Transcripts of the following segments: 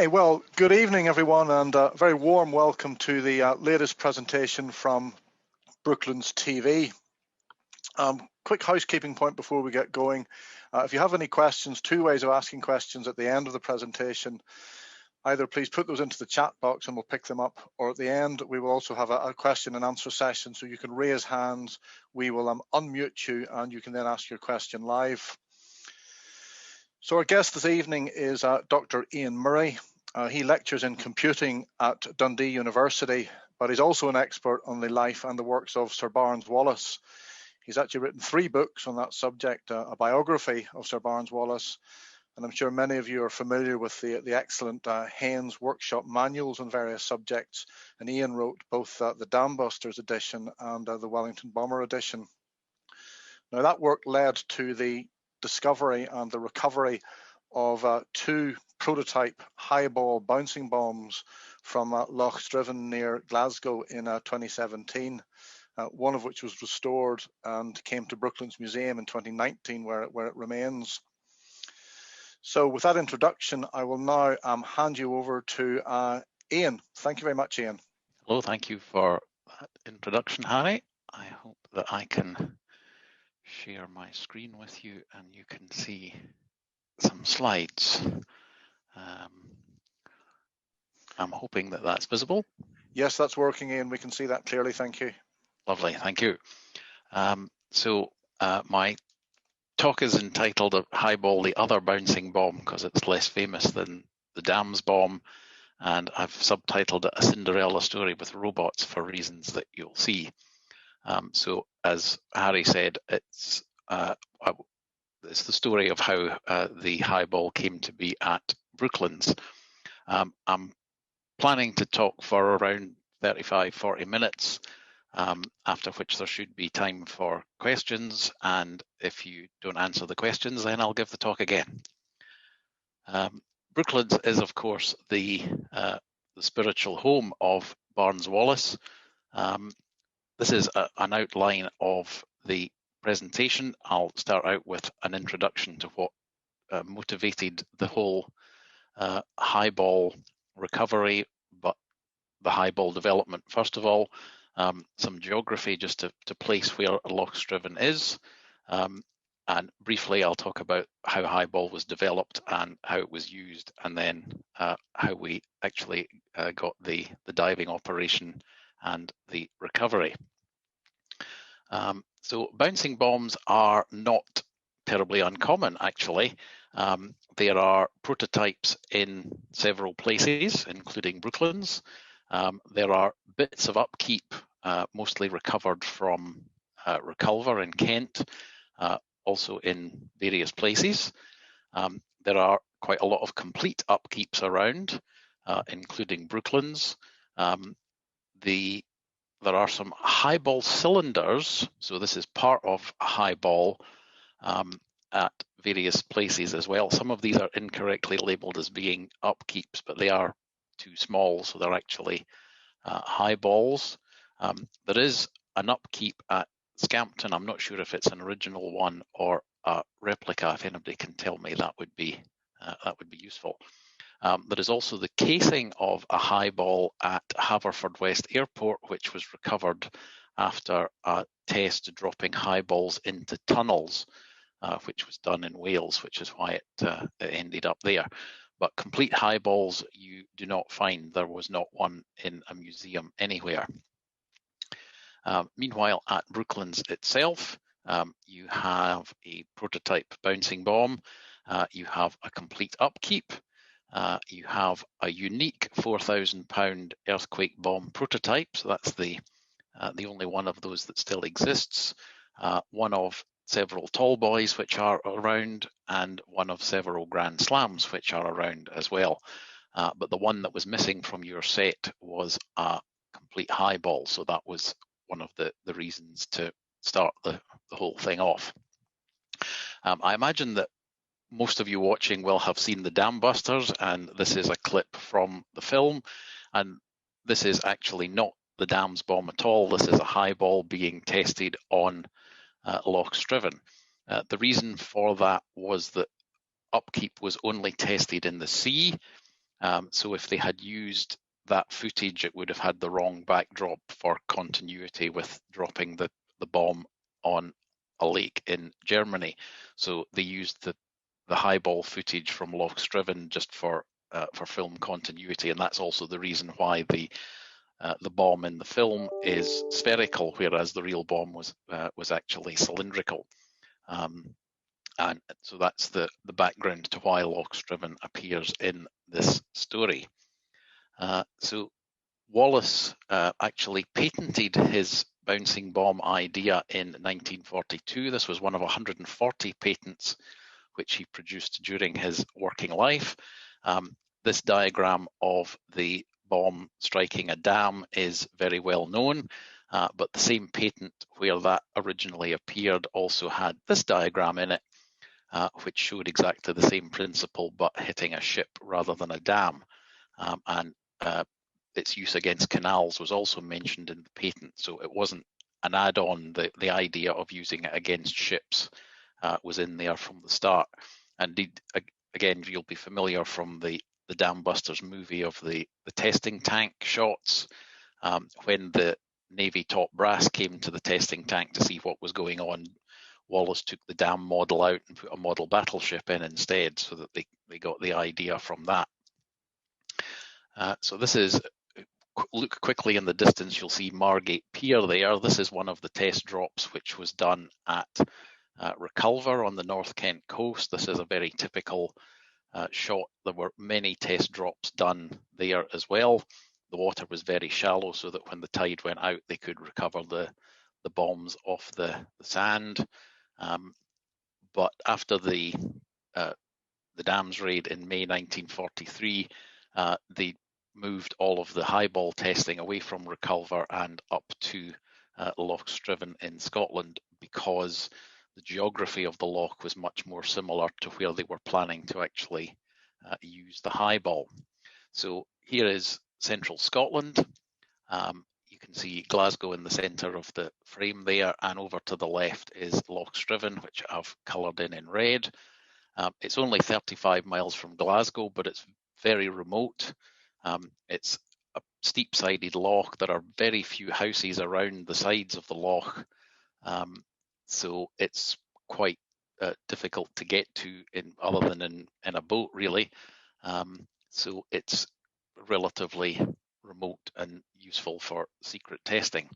Okay, well, good evening, everyone, and a very warm welcome to the latest presentation from Brooklands TV. Quick housekeeping point before we get going. If you have any questions, two ways of asking questions at the end of the presentation. Either please put those into the chat box and we'll pick them up, or at the end we will also have a question and answer session, so you can raise hands, we will unmute you and you can then ask your question live. So our guest this evening is Dr. Iain Murray. He lectures in computing at Dundee University, but he's also an expert on the life and the works of Sir Barnes Wallis. He's actually written 3 books on that subject, a biography of Sir Barnes Wallis, and I'm sure many of you are familiar with the excellent Haynes workshop manuals on various subjects, and Iain wrote both the Dambusters edition and the Wellington Bomber edition. Now that work led to the discovery and the recovery of 2 prototype Highball bouncing bombs from Loch Striven near Glasgow in 2017, one of which was restored and came to Brooklands Museum in 2019, where it remains. So with that introduction, I will now hand you over to Iain. Thank you very much, Iain. Hello, thank you for that introduction, Harry. I hope that I can share my screen with you and you can see some slides. I'm hoping that that's visible. Yes, that's working, Iain. We can see that clearly. Thank you. Lovely, thank you. My talk is entitled Highball, the Other Bouncing Bomb, because it's less famous than the Dams bomb, and I've subtitled it A Cinderella Story with Robots for reasons that you'll see. So as Harry said, it's the story of how the Highball came to be at Brooklands. I'm planning to talk for around 35-40 minutes, after which there should be time for questions, and if you don't answer the questions, then I'll give the talk again. Brooklands is, of course, the spiritual home of Barnes Wallis. This is an outline of the presentation. I'll start out with an introduction to what motivated the whole Highball recovery, but the Highball development first of all. Some geography just to place where Loch Striven is, and briefly I'll talk about how Highball was developed and how it was used, and then how we actually got the diving operation and the recovery. So bouncing bombs are not terribly uncommon, actually. There are prototypes in several places, including Brooklands. There are bits of upkeep, mostly recovered from Reculver in Kent, also in various places. There are quite a lot of complete upkeeps around, including Brooklands. There are some Highball cylinders, so this is part of a Highball at various places as well. Some of these are incorrectly labelled as being upkeeps, but they are too small, so they're actually Highballs. There is an upkeep at Scampton. I'm not sure if it's an original one or a replica. If anybody can tell me, that would be useful. There is also the casing of a Highball at Haverfordwest Airport, which was recovered after a test dropping Highballs into tunnels, which was done in Wales, which is why it ended up there. But complete Highballs you do not find. There was not one in a museum anywhere. Meanwhile, at Brooklands itself, you have a prototype bouncing bomb. You have a complete upkeep. You have a unique £4,000 earthquake bomb prototype. So that's the only one of those that still exists. One of several tall boys which are around, and one of several Grand Slams which are around as well. But the one that was missing from your set was a complete Highball, so that was one of the reasons to start the whole thing off. I imagine that most of you watching will have seen the Dambusters, and this is a clip from the film, and this is actually not the Dams bomb at all. This is a Highball being tested on Loch Striven. The reason for that was that upkeep was only tested in the sea, So if they had used that footage, it would have had the wrong backdrop for continuity with dropping the bomb on a lake in Germany. So they used the Highball footage from Loch Striven just for film continuity, and that's also the reason why the bomb in the film is spherical, whereas the real bomb was actually cylindrical. And so that's the background to why Loch Striven appears in this story. So Wallis actually patented his bouncing bomb idea in 1942. This was one of 140 patents which he produced during his working life. This diagram of the bomb striking a dam is very well known, but the same patent where that originally appeared also had this diagram in it, which showed exactly the same principle but hitting a ship rather than a dam. And its use against canals was also mentioned in the patent, so it wasn't an add-on. The idea of using it against ships was in there from the start. And again, you'll be familiar from the Dambusters movie of the testing tank shots. When the Navy top brass came to the testing tank to see what was going on, Wallis took the dam model out and put a model battleship in instead, so that they got the idea from that. So this is, look quickly in the distance, you'll see Margate Pier there. This is one of the test drops which was done at Reculver on the North Kent coast. This is a very typical shot. There were many test drops done there as well. The water was very shallow, so that when the tide went out, they could recover the bombs off the sand. But after the dams raid in May 1943, they moved all of the highball testing away from Reculver and up to Loch Striven in Scotland, because the geography of the loch was much more similar to where they were planning to actually use the highball. So here is central Scotland. You can see Glasgow in the centre of the frame there, and over to the left is Loch Striven, which I've coloured in red. It's only 35 miles from Glasgow, but it's very remote. It's a steep-sided loch. There are very few houses around the sides of the loch, so it's quite difficult to get to other than in a boat, really. So it's relatively remote and useful for secret testing.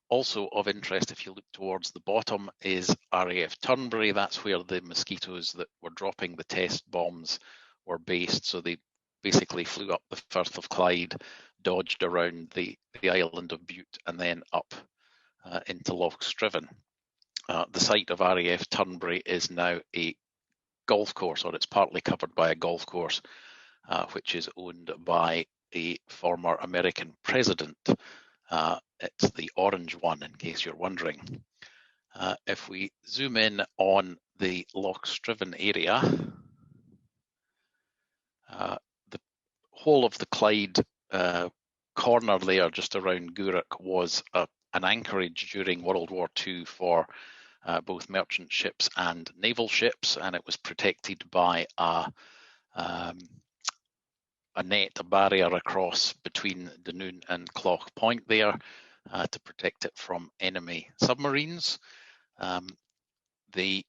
Also of interest, if you look towards the bottom, is RAF Turnberry. That's where the mosquitoes that were dropping the test bombs were based. So they basically flew up the Firth of Clyde, dodged around the island of Bute, and then up into Loch Striven. The site of RAF Turnberry is now a golf course, or it's partly covered by a golf course, which is owned by a former American president. It's the orange one, in case you're wondering. If we zoom in on the Loch Striven area, the whole of the Clyde corner there, just around Gourock, was an anchorage during World War II for both merchant ships and naval ships, and it was protected by a net, a barrier across between Dunoon and Clough Point there to protect it from enemy submarines. The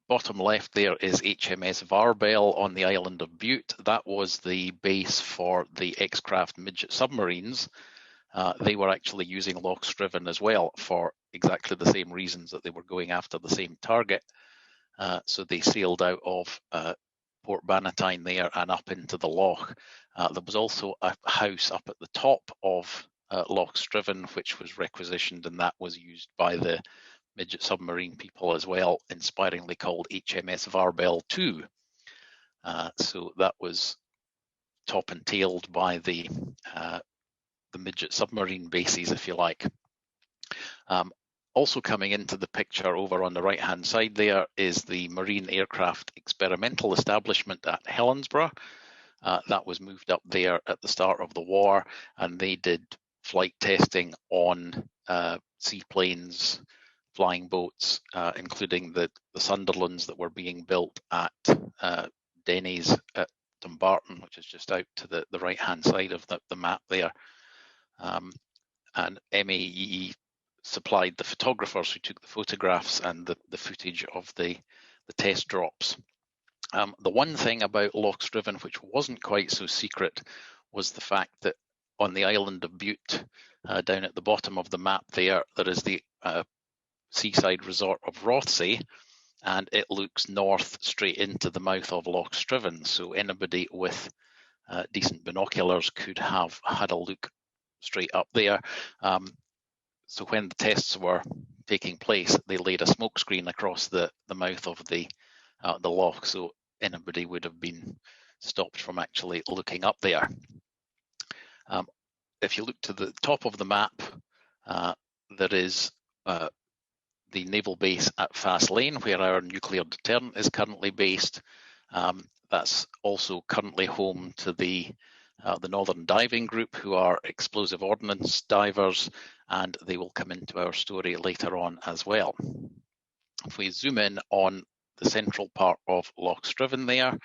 bottom left there is HMS Varbell on the island of Bute. That was the base for the X-Craft midget submarines. They were actually using Loch Striven as well for exactly the same reasons, that they were going after the same target. So they sailed out of Port Bannatyne there and up into the loch. There was also a house up at the top of Loch Striven, which was requisitioned, and that was used by the midget submarine people as well, inspiringly called HMS Varbell 2. So that was top and tailed by the midget submarine bases, if you like. Also coming into the picture over on the right-hand side there is the Marine Aircraft Experimental Establishment at Helensburgh. That was moved up there at the start of the war, and they did flight testing on seaplanes, flying boats, including the Sunderlands that were being built at Denny's at Dumbarton, which is just out to the right-hand side of the map there. And MAEE supplied the photographers who took the photographs and the footage of the test drops. The one thing about Loch Striven, which wasn't quite so secret, was the fact that on the island of Bute, down at the bottom of the map there is the seaside resort of Rothsay, and it looks north straight into the mouth of Loch Striven. So anybody with decent binoculars could have had a look straight up there. So when the tests were taking place, they laid a smoke screen across the mouth of the loch, so anybody would have been stopped from actually looking up there. If you look to the top of the map, there is the naval base at Faslane, where our nuclear deterrent is currently based. That's also currently home to the Northern Diving Group, who are explosive ordnance divers, and they will come into our story later on as well. If we zoom in on the central part of Loch Striven there,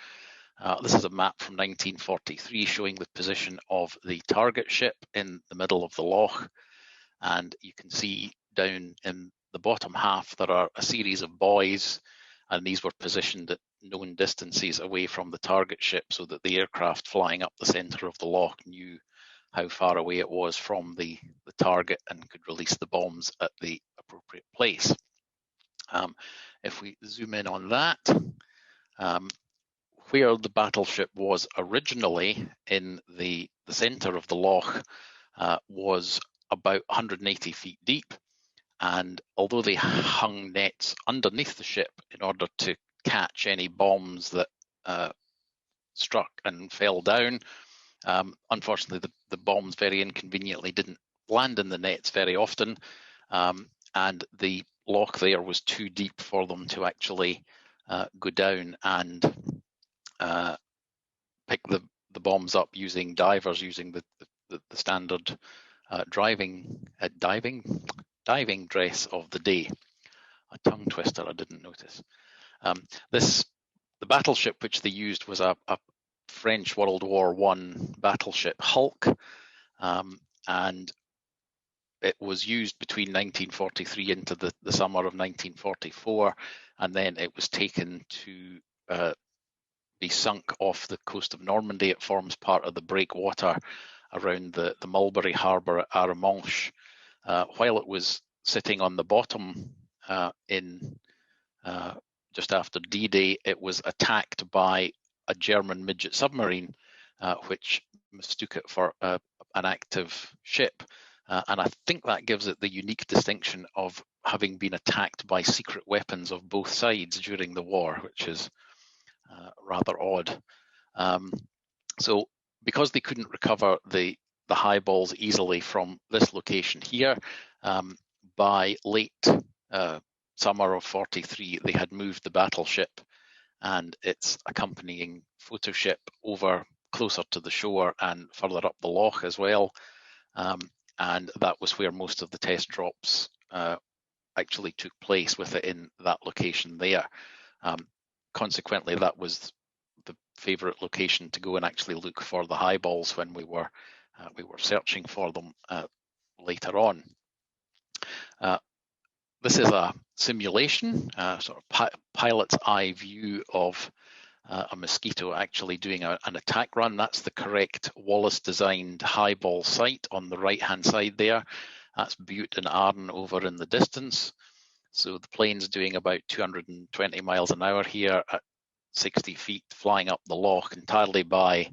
this is a map from 1943 showing the position of the target ship in the middle of the loch, and you can see down in the bottom half there are a series of buoys, and these were positioned at known distances away from the target ship so that the aircraft flying up the centre of the loch knew how far away it was from the target and could release the bombs at the appropriate place. If we zoom in on that, where the battleship was originally in the centre of the loch was about 180 feet deep, and although they hung nets underneath the ship in order to catch any bombs that struck and fell down, unfortunately the bombs very inconveniently didn't land in the nets very often, and the loch there was too deep for them to actually go down and pick the bombs up using divers, using the standard diving dress of the day. A tongue twister, I didn't notice. The battleship which they used was a French World War I battleship, Hulk, and it was used between 1943 into the summer of 1944, and then it was taken to be sunk off the coast of Normandy. It forms part of the breakwater around the Mulberry Harbour at Arromanches. While it was sitting on the bottom in just after D-Day, it was attacked by a German midget submarine, which mistook it for an active ship. And I think that gives it the unique distinction of having been attacked by secret weapons of both sides during the war, which is rather odd. So because they couldn't recover the Highballs easily from this location here, by late summer of 43, they had moved the battleship and its accompanying photo ship over closer to the shore and further up the loch as well. And that was where most of the test drops actually took place, with it in that location there. Consequently, that was the favourite location to go and actually look for the Highballs when we were searching for them later on. This is a simulation, sort of pilot's eye view of a Mosquito actually doing an attack run. That's the correct Wallis-designed Highball site on the right-hand side there. That's Bute and Arden over in the distance. So the plane's doing about 220 miles an hour here at 60 feet, flying up the loch entirely by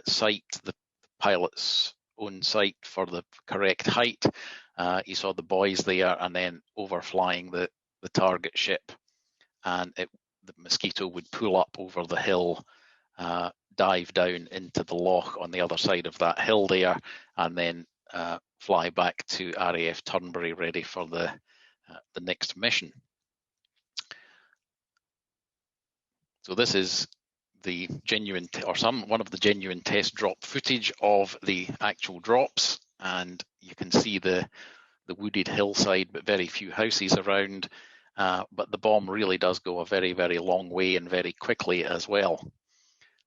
sight, the pilot's own sight for the correct height. You saw the buoys there, and then overflying the target ship, and the Mosquito would pull up over the hill, dive down into the loch on the other side of that hill there, and then fly back to RAF Turnberry ready for the next mission. So this is the genuine, one of the genuine test drop footage of the actual drops, and you can see the wooded hillside, but very few houses around. But the bomb really does go a very, very long way and very quickly as well.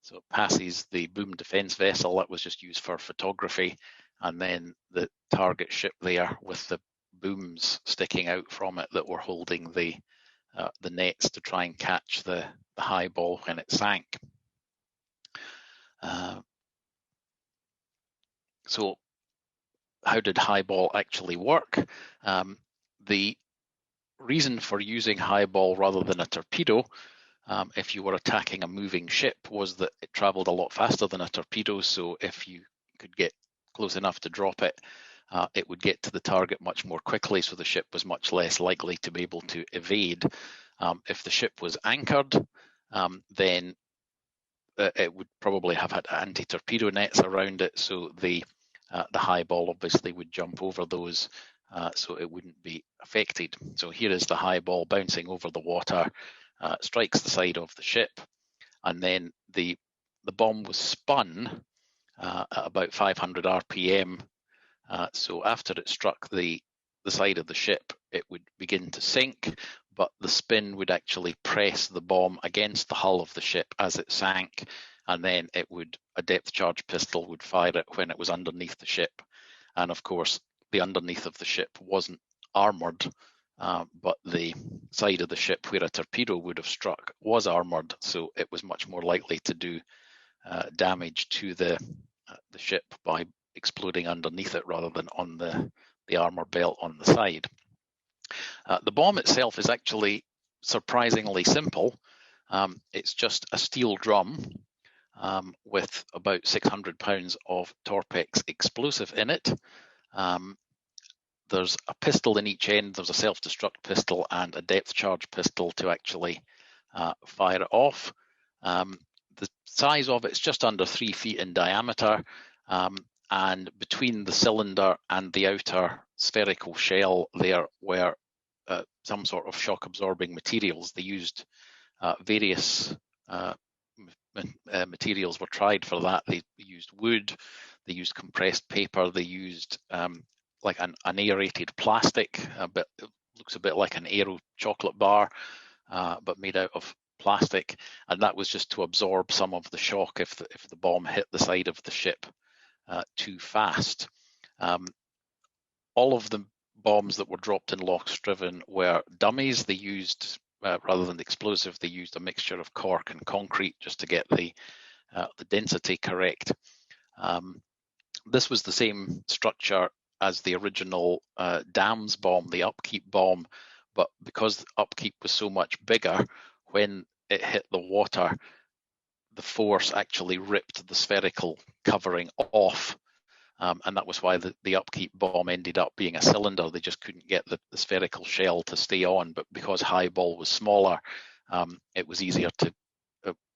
So it passes the boom defence vessel that was just used for photography, and then the target ship there with the booms sticking out from it that were holding the nets to try and catch the Highball when it sank. So how did Highball actually work? The reason for using Highball rather than a torpedo, if you were attacking a moving ship, was that it traveled a lot faster than a torpedo. So if you could get close enough to drop it, it would get to the target much more quickly, so the ship was much less likely to be able to evade. If the ship was anchored, then it would probably have had anti-torpedo nets around it, so the Highball obviously would jump over those, so it wouldn't be affected. So here is the Highball bouncing over the water, strikes the side of the ship, and then the bomb was spun at about 500 RPM. So after it struck the side of the ship, it would begin to sink, but the spin would actually press the bomb against the hull of the ship as it sank, and then a depth charge pistol would fire it when it was underneath the ship. And of course, the underneath of the ship wasn't armoured, but the side of the ship where a torpedo would have struck was armoured, so it was much more likely to do damage to the ship by exploding underneath it rather than on the armour belt on the side. The bomb itself is actually surprisingly simple. It's just a steel drum with about 600 pounds of Torpex explosive in it. There's a pistol in each end. There's a self-destruct pistol and a depth charge pistol to actually fire it off. The size of it's just under 3 feet in diameter, and between the cylinder and the outer spherical shell there were some sort of shock-absorbing materials. They used various materials were tried for that. They used wood, they used compressed paper, they used like an aerated plastic, it looks a bit like an Aero chocolate bar, but made out of plastic, and that was just to absorb some of the shock if the bomb hit the side of the ship too fast. All of the bombs that were dropped in Loch Striven were dummies. They used, rather than the explosive, they used a mixture of cork and concrete just to get the density correct. This was the same structure as the original Dams bomb, the upkeep bomb, but because the upkeep was so much bigger, when it hit the water, the force actually ripped the spherical covering off, and that was why the upkeep bomb ended up being a cylinder. They just couldn't get the spherical shell to stay on, but because Highball was smaller, it was easier to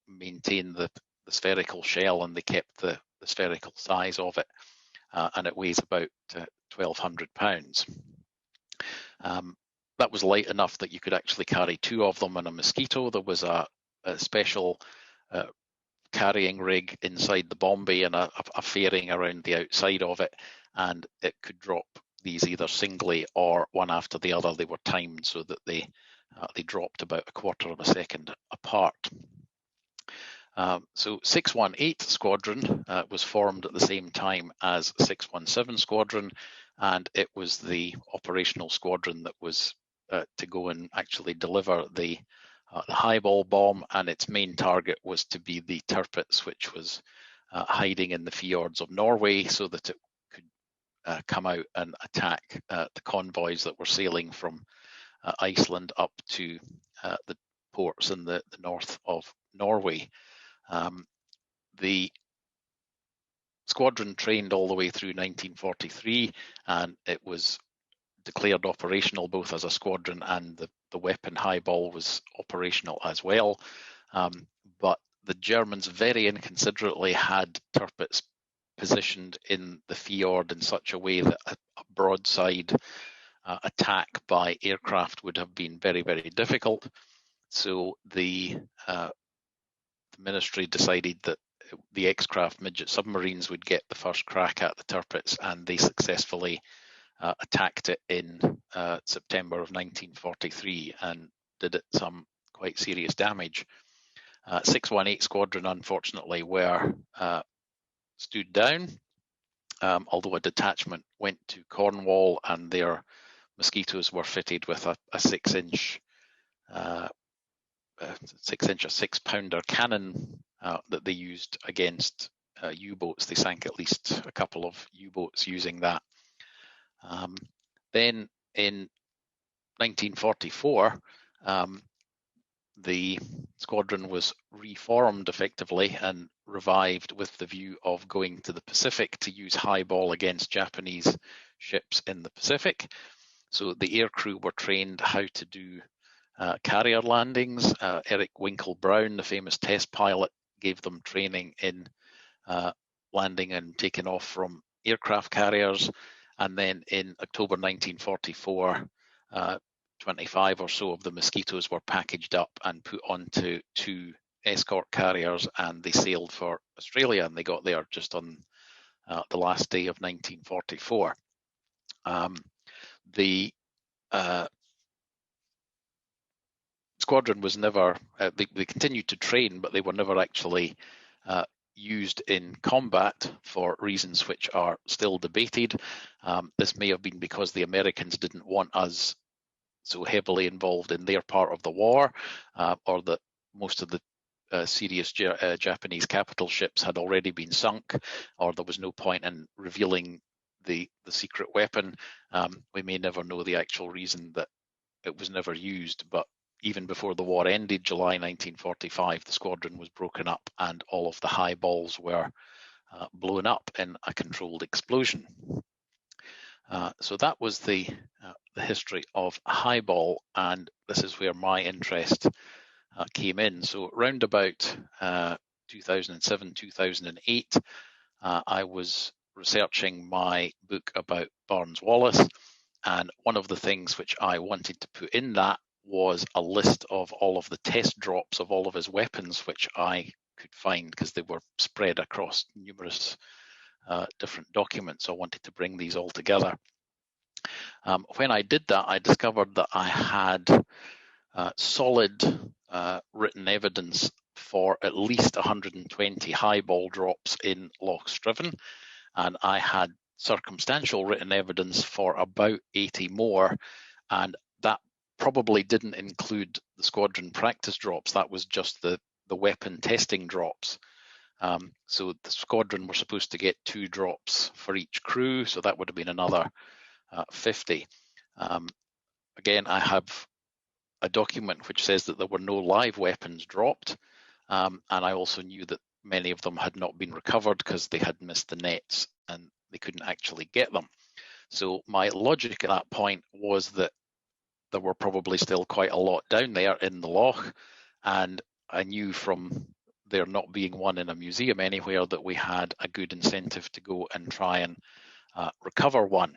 maintain the spherical shell, and they kept the spherical size of it, and it weighs about 1,200 pounds. That was light enough that you could actually carry 2 of them in a Mosquito. There was a special carrying rig inside the bomb bay and a fairing around the outside of it, and it could drop these either singly or one after the other. They were timed so that they dropped about a quarter of a second apart. So 618 Squadron was formed at the same time as 617 Squadron, and it was the operational squadron that was to go and actually deliver the Highball bomb, and its main target was to be the Tirpitz, which was hiding in the fjords of Norway, so that it could come out and attack the convoys that were sailing from Iceland up to the ports in the north of Norway. The squadron trained all the way through 1943, and it was declared operational both as a squadron, and the weapon Highball was operational as well. But the Germans very inconsiderately had Tirpitz positioned in the fjord in such a way that a broadside attack by aircraft would have been very, very difficult. So the ministry decided that the X-craft midget submarines would get the first crack at the Tirpitz, and they successfully attacked it in September of 1943 and did it some quite serious damage. 618 Squadron, unfortunately, were stood down, although a detachment went to Cornwall and their mosquitoes were fitted with a 6-inch or 6-pounder cannon that they used against U-boats. They sank at least a couple of U-boats using that. Then in 1944, the squadron was reformed effectively and revived with the view of going to the Pacific to use Highball against Japanese ships in the Pacific. So the aircrew were trained how to do carrier landings. Eric Winkle Brown, the famous test pilot, gave them training in landing and taking off from aircraft carriers. And then in October 1944, 25 or so of the mosquitoes were packaged up and put onto 2 escort carriers, and they sailed for Australia, and they got there just on the last day of 1944. The squadron was never, they continued to train, but they were never actually used in combat for reasons which are still debated. This may have been because the Americans didn't want us so heavily involved in their part of the war, or that most of the serious Japanese capital ships had already been sunk, or there was no point in revealing the secret weapon. We may never know the actual reason that it was never used, but even before the war ended, July 1945, the squadron was broken up and all of the Highballs were blown up in a controlled explosion. So that was the history of Highball, and this is where my interest came in. So round about 2007, 2008, I was researching my book about Barnes Wallis, and one of the things which I wanted to put in that was a list of all of the test drops of all of his weapons, which I could find because they were spread across numerous different documents. So I wanted to bring these all together. When I did that, I discovered that I had solid written evidence for at least 120 Highball drops in Loch Striven, and I had circumstantial written evidence for about 80 more, and that probably didn't include the squadron practice drops. That was just the weapon testing drops. So the squadron were supposed to get 2 drops for each crew, so that would have been another 50. Again, I have a document which says that there were no live weapons dropped, and I also knew that many of them had not been recovered because they had missed the nets and they couldn't actually get them. So my logic at that point was that there were probably still quite a lot down there in the loch, and I knew from there not being one in a museum anywhere that we had a good incentive to go and try and recover one.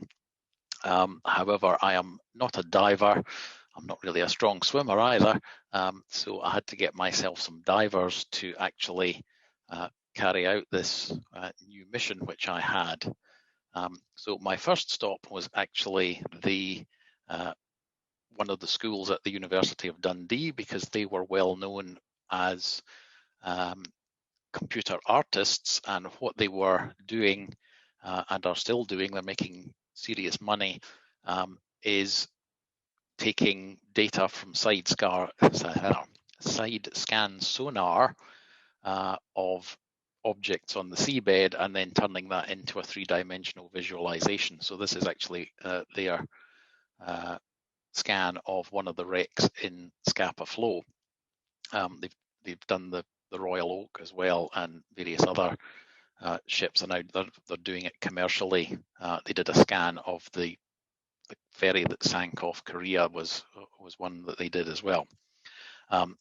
However, I am not a diver. I'm not really a strong swimmer either, so I had to get myself some divers to actually carry out this new mission which I had. So my first stop was actually one of the schools at the University of Dundee, because they were well known as computer artists, and what they were doing and are still doing, they're making serious money, is taking data from side scan sonar of objects on the seabed and then turning that into a 3-dimensional visualization. So this is actually their scan of one of the wrecks in Scapa Flow. They've done the Royal Oak as well, and various other ships, and now they're doing it commercially. They did a scan of the ferry that sank off Korea, was one that they did as well.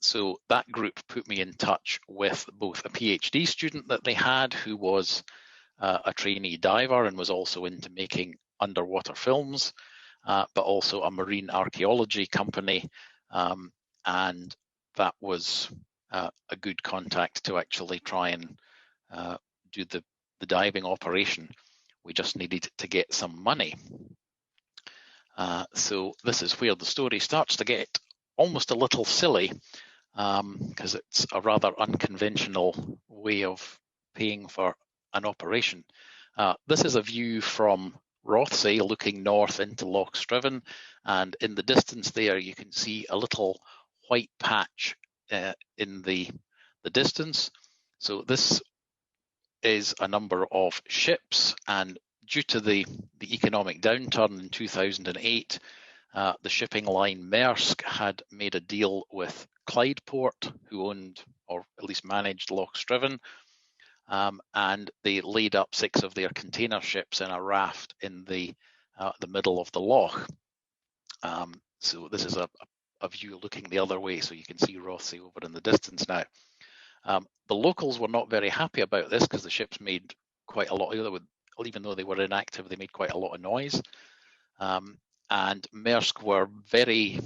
So that group put me in touch with both a PhD student that they had, who was a trainee diver and was also into making underwater films, but also a marine archaeology company, and that was a good contact to actually try and do the diving operation. We just needed to get some money. So this is where the story starts to get almost a little silly. because it's a rather unconventional way of paying for an operation. This is a view from Rothsay looking north into Loch Striven, and in the distance there you can see a little white patch in the distance. So this is a number of ships, and due to the economic downturn in 2008, the shipping line Maersk had made a deal with Clydeport, who owned or at least managed Loch Striven, and they laid up 6 of their container ships in a raft in the middle of the loch. So this is a view looking the other way, so you can see Rothsay over in the distance now. The locals were not very happy about this because the ships made quite a lot, even though they were inactive, they made quite a lot of noise. And Maersk were very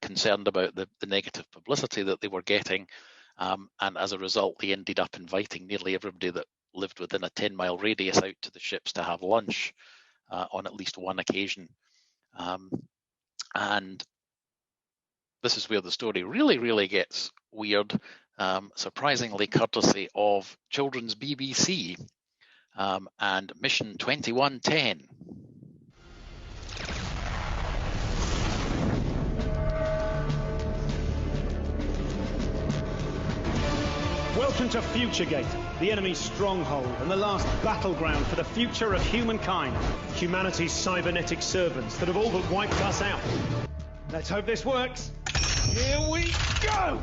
concerned about the negative publicity that they were getting. And as a result, they ended up inviting nearly everybody that lived within a 10-mile radius out to the ships to have lunch on at least one occasion. And this is where the story really, really gets weird, surprisingly courtesy of Children's BBC and Mission 2110. Welcome to Futuregate, the enemy's stronghold and the last battleground for the future of humankind. Humanity's cybernetic servants that have all but wiped us out. Let's hope this works. Here we go!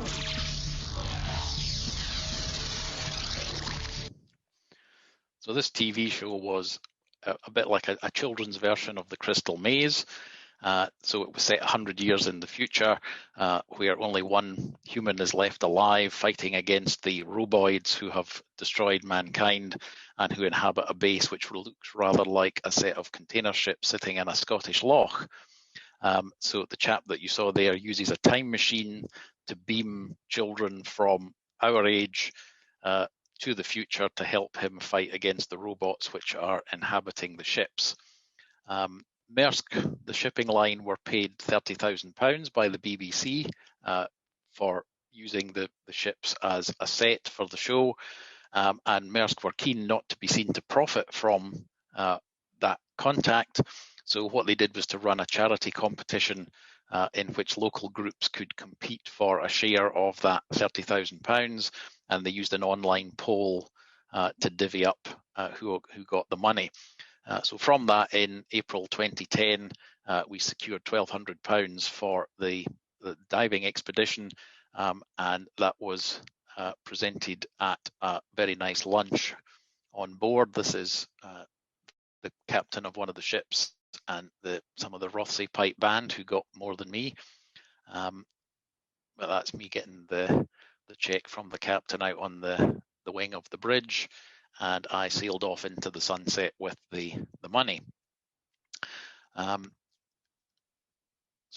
So this TV show was a bit like a children's version of The Crystal Maze. So it was set 100 years in the future, where only one human is left alive, fighting against the roboids who have destroyed mankind and who inhabit a base which looks rather like a set of container ships sitting in a Scottish loch. So the chap that you saw there uses a time machine to beam children from our age to the future to help him fight against the robots which are inhabiting the ships. Maersk, the shipping line, were paid £30,000 by the BBC for using the ships as a set for the show, and Maersk were keen not to be seen to profit from that contact. So what they did was to run a charity competition in which local groups could compete for a share of that £30,000, and they used an online poll to divvy up who got the money. So from that, in April 2010, we secured £1,200 for the diving expedition, and that was presented at a very nice lunch on board. This is the captain of one of the ships and some of the Rothsay Pipe Band who got more than me. But that's me getting the check from the captain out on the wing of the bridge, and I sailed off into the sunset with the money. So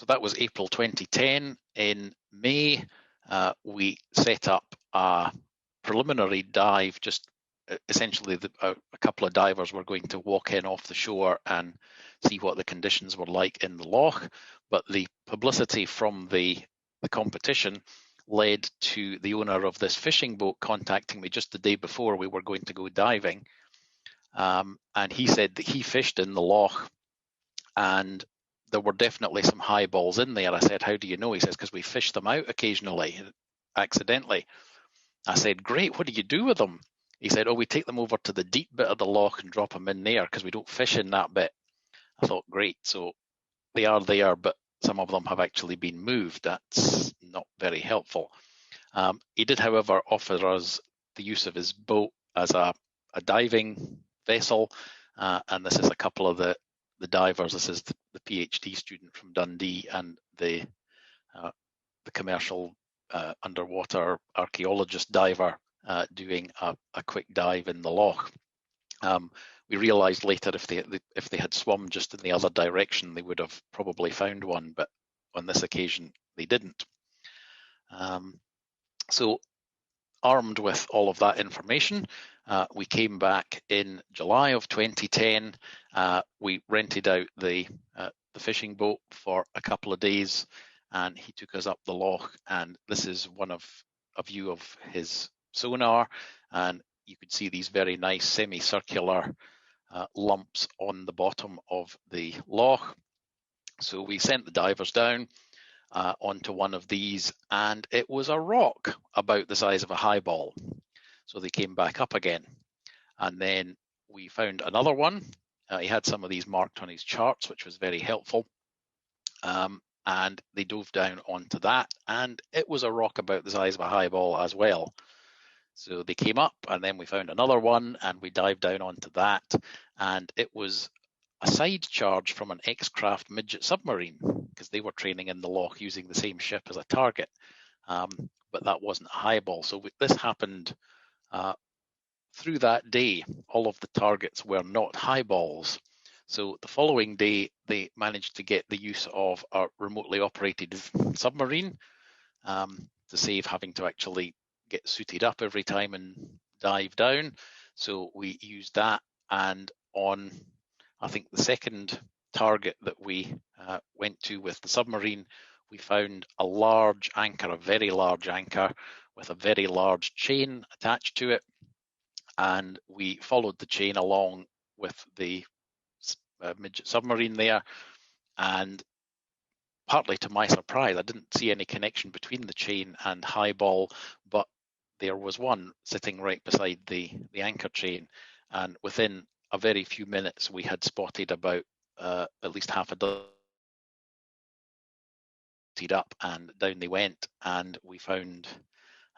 that was April 2010. In May, we set up a preliminary dive. Just essentially, a couple of divers were going to walk in off the shore and see what the conditions were like in the loch. But the publicity from the competition led to the owner of this fishing boat contacting me just the day before we were going to go diving. And he said that he fished in the loch and there were definitely some highballs in there. I said, how do you know? He says, because we fish them out occasionally, accidentally. I said, great, what do you do with them? He said, oh, we take them over to the deep bit of the loch and drop them in there because we don't fish in that bit. I thought, great, so they are there, but some of them have actually been moved. That's not very helpful. He did, however, offer us the use of his boat as a diving vessel, and this is a couple of the divers. This is the PhD student from Dundee and the commercial underwater archaeologist diver doing a quick dive in the loch. We realised later if they had swum just in the other direction, they would have probably found one, but on this occasion they didn't. So armed with all of that information, we came back in July of 2010. We rented out the fishing boat for a couple of days, and he took us up the loch, and this is a view of his sonar, and you could see these very nice semicircular lumps on the bottom of the loch. So we sent the divers down onto one of these, and it was a rock about the size of a highball. So they came back up again, and then we found another one. He had some of these marked on his charts, which was very helpful. And they dove down onto that, and it was a rock about the size of a highball as well. So they came up, and then we found another one, and we dived down onto that, and it was a side charge from an X-Craft midget submarine, because they were training in the loch using the same ship as a target, but that wasn't a highball. So this happened through that day. All of the targets were not highballs. So the following day, they managed to get the use of a remotely operated submarine to save having to actually get suited up every time and dive down. So we used that, and on, I think, the second target that we went to with the submarine, we found a large anchor, a very large anchor with a very large chain attached to it, and we followed the chain along with the midget submarine there, and partly to my surprise, I didn't see any connection between the chain and highball, but there was one sitting right beside the anchor chain, and within a very few minutes we had spotted about at least half a dozen up, and down they went, and we found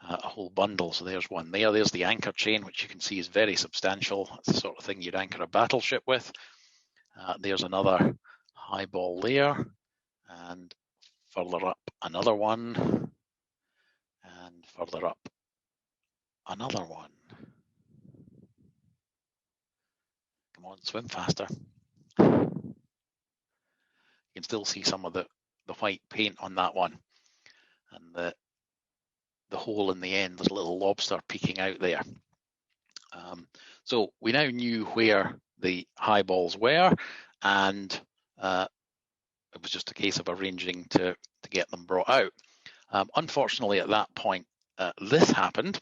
a whole bundle. So there's one there. There's the anchor chain, which you can see is very substantial. It's the sort of thing you'd anchor a battleship with. There's another highball there, and further up another one, and further up another one. Come on, swim faster. You can still see some of the white paint on that one, and the hole in the end, there's a little lobster peeking out there. So we now knew where the highballs were, and it was just a case of arranging to get them brought out. Unfortunately, at that point, this happened,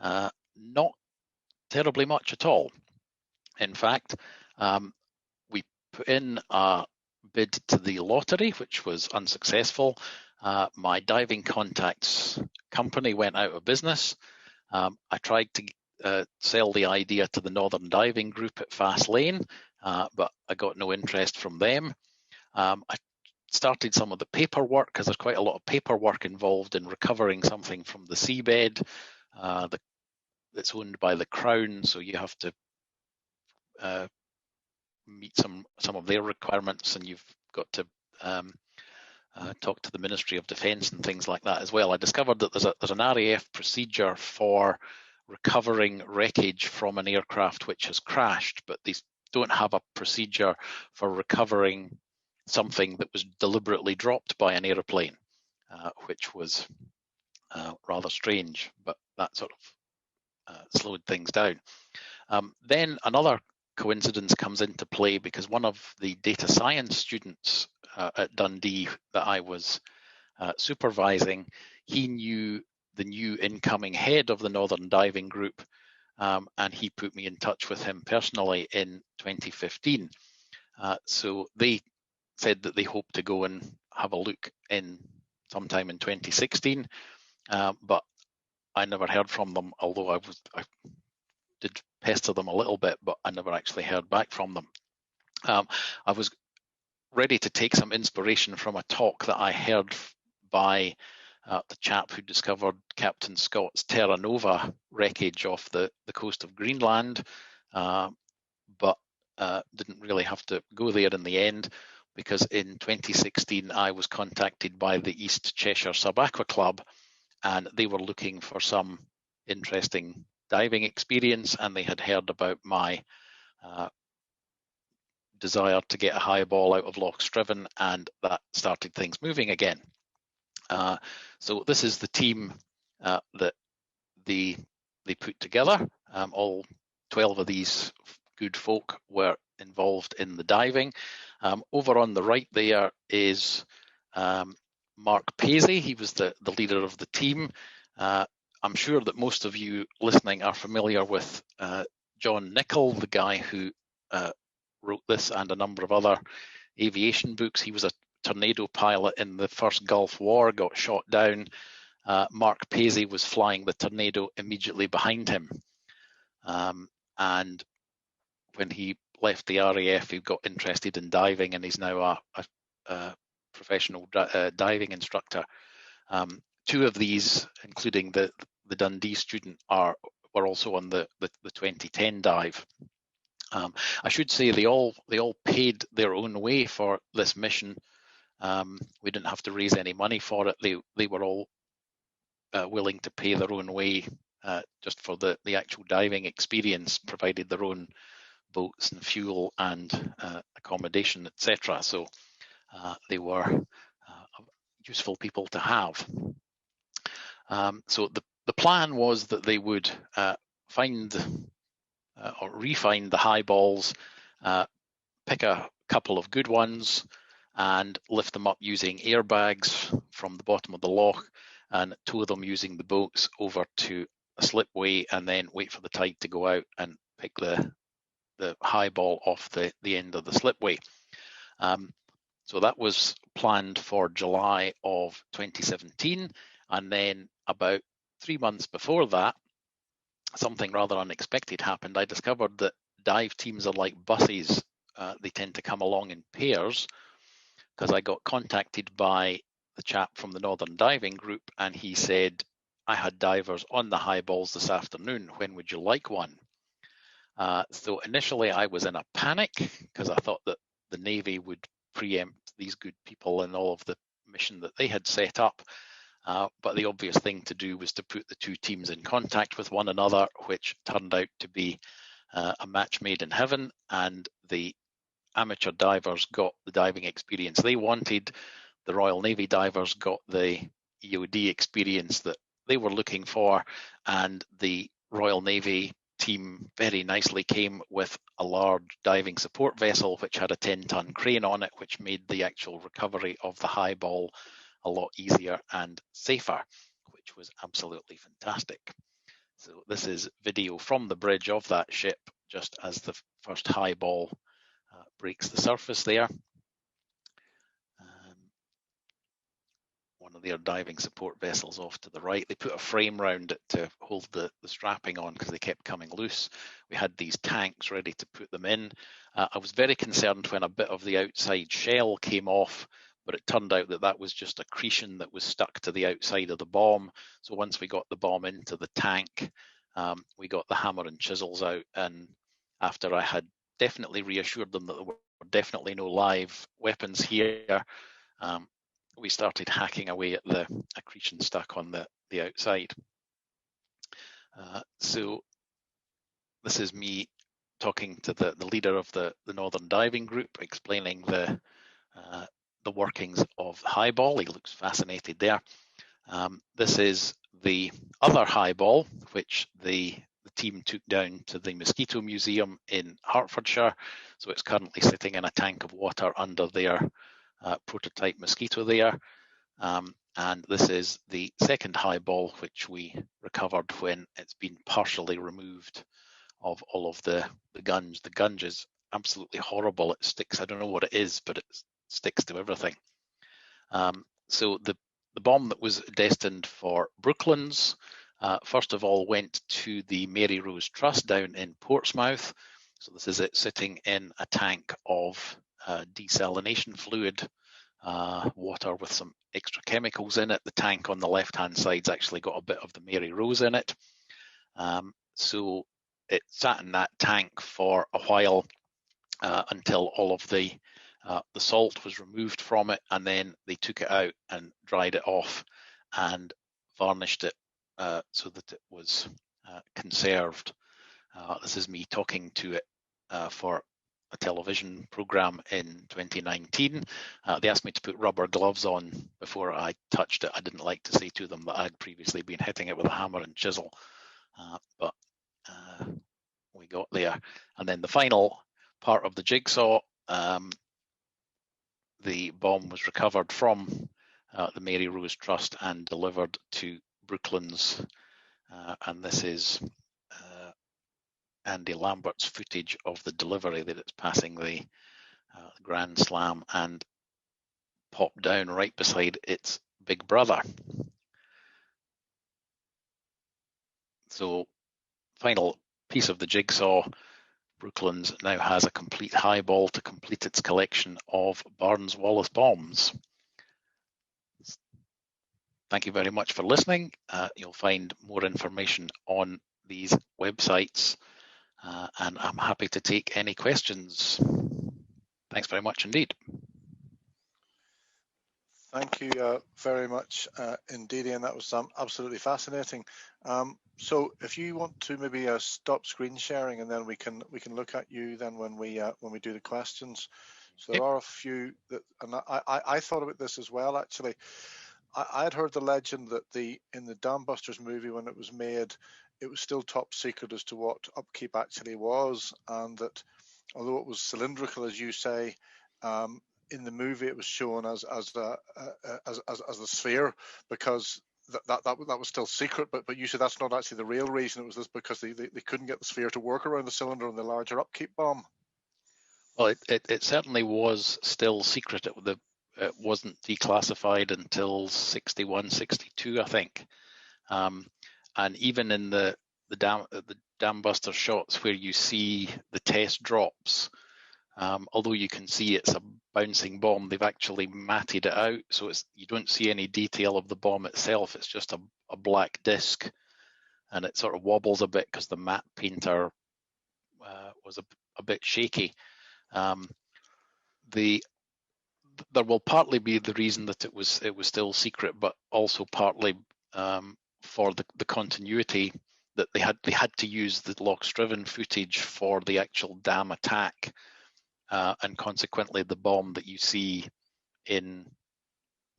not terribly much at all. In fact, we put in a bid to the lottery, which was unsuccessful. My diving contacts company went out of business. I tried to sell the idea to the Northern Diving Group at Fast Lane, but I got no interest from them. I started some of the paperwork, because there's quite a lot of paperwork involved in recovering something from the seabed that's owned by the Crown, so you have to meet some of their requirements, and you've got to talk to the Ministry of Defence and things like that as well. I discovered that there's an RAF procedure for recovering wreckage from an aircraft which has crashed, but they don't have a procedure for recovering something that was deliberately dropped by an aeroplane, which was rather strange, but that sort of slowed things down. Then another coincidence comes into play, because one of the data science students at Dundee that I was supervising, he knew the new incoming head of the Northern Diving Group, and he put me in touch with him personally in 2015. So they said that they hope to go and have a look in sometime in 2016, but I never heard from them, although I did pester them a little bit, but I never actually heard back from them. I was ready to take some inspiration from a talk that I heard by the chap who discovered Captain Scott's Terra Nova wreckage off the coast of Greenland, but didn't really have to go there in the end, because in 2016 I was contacted by the East Cheshire Sub-Aqua Club, and they were looking for some interesting diving experience, and they had heard about my desire to get a highball out of Loch Striven, and that started things moving again. So this is the team that they put together. All 12 of these good folk were involved in the diving. Over on the right there is Mark Paisley. He was the leader of the team. I'm sure that most of you listening are familiar with John Nichol, the guy who wrote this and a number of other aviation books. He was a tornado pilot in the first Gulf War, got shot down. Mark Paisley was flying the Tornado immediately behind him. And when he left the RAF, he got interested in diving, and he's now a professional diving instructor. Two of these, including the Dundee student, were also on the 2010 dive. I should say they all paid their own way for this mission. We didn't have to raise any money for it. They were all willing to pay their own way just for the actual diving experience, provided their own boats and fuel and accommodation, etc. So they were useful people to have. So the plan was that they would find or re-find the Highballs, pick a couple of good ones and lift them up using airbags from the bottom of the loch and tow them using the boats over to a slipway, and then wait for the tide to go out and pick the Highball off the end of the slipway. So that was planned for July of 2017, and then about 3 months before that, something rather unexpected happened. I discovered that dive teams are like buses. They tend to come along in pairs, because I got contacted by the chap from the Northern Diving Group, and he said, I had divers on the Highballs this afternoon. When would you like one? So initially I was in a panic, because I thought that the Navy would preempt these good people and all of the mission that they had set up. But the obvious thing to do was to put the two teams in contact with one another, which turned out to be a match made in heaven, and the amateur divers got the diving experience they wanted. The Royal Navy divers got the EOD experience that they were looking for, and the Royal Navy team very nicely came with a large diving support vessel which had a 10-ton crane on it, which made the actual recovery of the Highball a lot easier and safer, which was absolutely fantastic. So this is video from the bridge of that ship just as the first Highball breaks the surface there. One of their diving support vessels off to the right. They put a frame round it to hold the strapping on because they kept coming loose. We had these tanks ready to put them in. I was very concerned when a bit of the outside shell came off, but it turned out that that was just accretion that was stuck to the outside of the bomb. So once we got the bomb into the tank, we got the hammer and chisels out, and after I had definitely reassured them that there were definitely no live weapons here, we started hacking away at the accretion stuck on the outside. So this is me talking to the leader of the Northern Diving Group, explaining the workings of Highball. He looks fascinated there. This is the other Highball, which the team took down to the Mosquito Museum in Hertfordshire. So it's currently sitting in a tank of water under their prototype Mosquito there. And this is the second Highball, which we recovered when it's been partially removed of all of the gunge. The gunge is absolutely horrible. It sticks, I don't know what it is, but it sticks to everything. So the bomb that was destined for Brooklands, first of all, went to the Mary Rose Trust down in Portsmouth. So this is it sitting in a tank of desalination fluid, water with some extra chemicals in it. The tank on the left-hand side's actually got a bit of the Mary Rose in it. So it sat in that tank for a while until all of the salt was removed from it, and then they took it out and dried it off and varnished it so that it was conserved. This is me talking to it for a television program in 2019. They asked me to put rubber gloves on before I touched it. I didn't like to say to them that I'd previously been hitting it with a hammer and chisel, but we got there. And then the final part of the jigsaw, the bomb was recovered from the Mary Rose Trust and delivered to Brooklands. And this is Andy Lambert's footage of the delivery, that it's passing the Grand Slam and popped down right beside its big brother. So, final piece of the jigsaw, Brooklands now has a complete Highball to complete its collection of Barnes Wallis bombs. Thank you very much for listening. You'll find more information on these websites, and I'm happy to take any questions. Thanks very much indeed. Thank you very much indeed, Ian. That was absolutely fascinating. So if you want to maybe stop screen sharing, and then we can look at you then when we do the questions. So there are a few that, and I thought about this as well actually. I had heard the legend that in the Dambusters movie, when it was made, it was still top secret as to what upkeep actually was, and that although it was cylindrical, as you say, in the movie it was shown as a sphere, because that was still secret. But you said that's not actually the real reason. It was just because they couldn't get the sphere to work around the cylinder on the larger upkeep bomb. Well, it certainly was still secret. It wasn't declassified until 61, 62, I think. And even in the Dambuster shots where you see the test drops, although you can see it's a bouncing bomb, they've actually matted it out, so you don't see any detail of the bomb itself. It's just a black disc, and it sort of wobbles a bit because the matte painter was a bit shaky. There will partly be the reason that it was still secret, but also partly for the continuity, that they had to use the Loch Striven footage for the actual dam attack, and consequently the bomb that you see in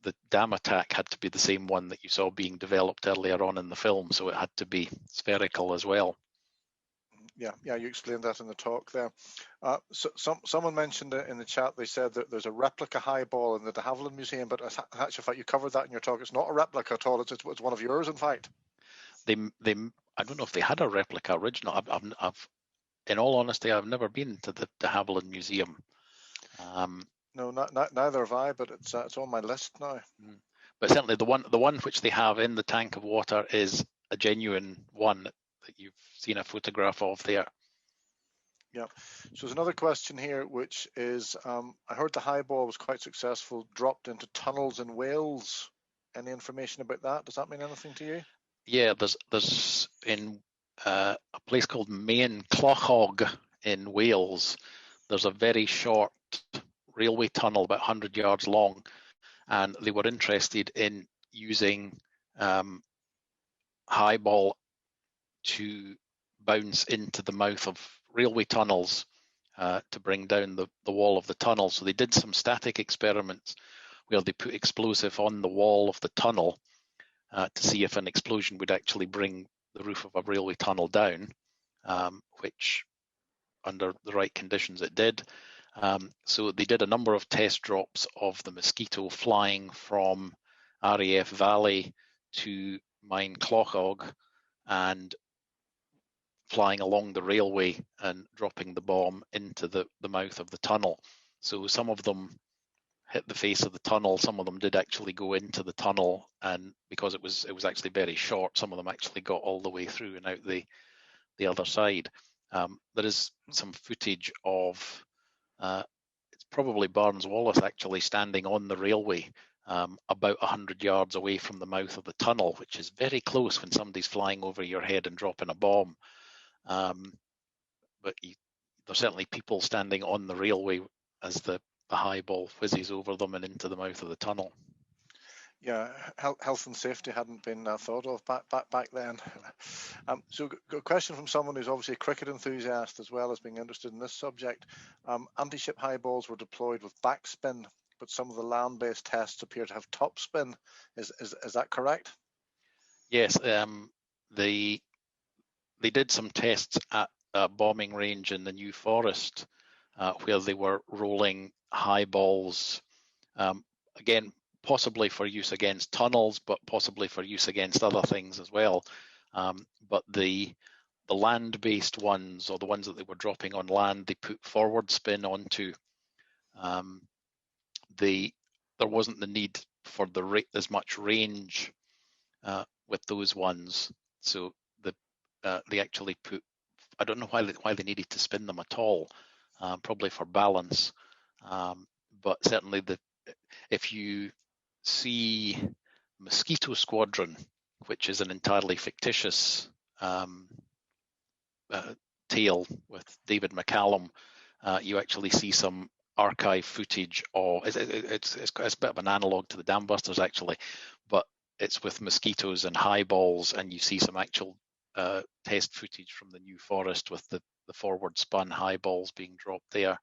the dam attack had to be the same one that you saw being developed earlier on in the film, so it had to be spherical as well. Yeah, you explained that in the talk there. So someone mentioned it in the chat. They said that there's a replica Highball in the de Havilland Museum, but actually, in fact, you covered that in your talk. It's not a replica at all. It's one of yours, in fact. They I don't know if they had a replica original. I've in all honesty, I've never been to the de Havilland Museum. No, neither have I, but it's on my list now. But certainly the one which they have in the tank of water is a genuine one that you've seen a photograph of there. Yeah. So there's another question here, which is, I heard the Highball was quite successful, dropped into tunnels in Wales. Any information about that? Does that mean anything to you? Yeah, there's in a place called Main Clochog in Wales, there's a very short railway tunnel about 100 yards long, and they were interested in using Highball to bounce into the mouth of railway tunnels to bring down the wall of the tunnel. So they did some static experiments where they put explosive on the wall of the tunnel to see if an explosion would actually bring the roof of a railway tunnel down, which under the right conditions it did. So they did a number of test drops of the Mosquito flying from RAF Valley to Mine Clochog and flying along the railway and dropping the bomb into the mouth of the tunnel. So some of them hit the face of the tunnel, some of them did actually go into the tunnel, and because it was actually very short, some of them actually got all the way through and out the other side. There is some footage of it's probably Barnes Wallis actually standing on the railway about 100 yards away from the mouth of the tunnel, which is very close when somebody's flying over your head and dropping a bomb. But there's certainly people standing on the railway as the Highball whizzes over them and into the mouth of the tunnel. Yeah, health and safety hadn't been thought of back then. So a question from someone who's obviously a cricket enthusiast as well as being interested in this subject. Anti-ship Highballs were deployed with backspin, but some of the land-based tests appear to have topspin. Is that correct? Yes, they did some tests at a bombing range in the New Forest where they were rolling Highballs, again, possibly for use against tunnels, but possibly for use against other things as well. But the land-based ones, or the ones that they were dropping on land, they put forward spin onto. There wasn't the need for as much range with those ones, so they actually put. I don't know why they needed to spin them at all. Probably for balance, but certainly if you see Mosquito Squadron, which is an entirely fictitious tale with David McCallum, you actually see some archive footage of it's a bit of an analog to the Dambusters actually, but it's with mosquitoes and highballs, and you see some actual test footage from the New Forest with the forward spun highballs being dropped there.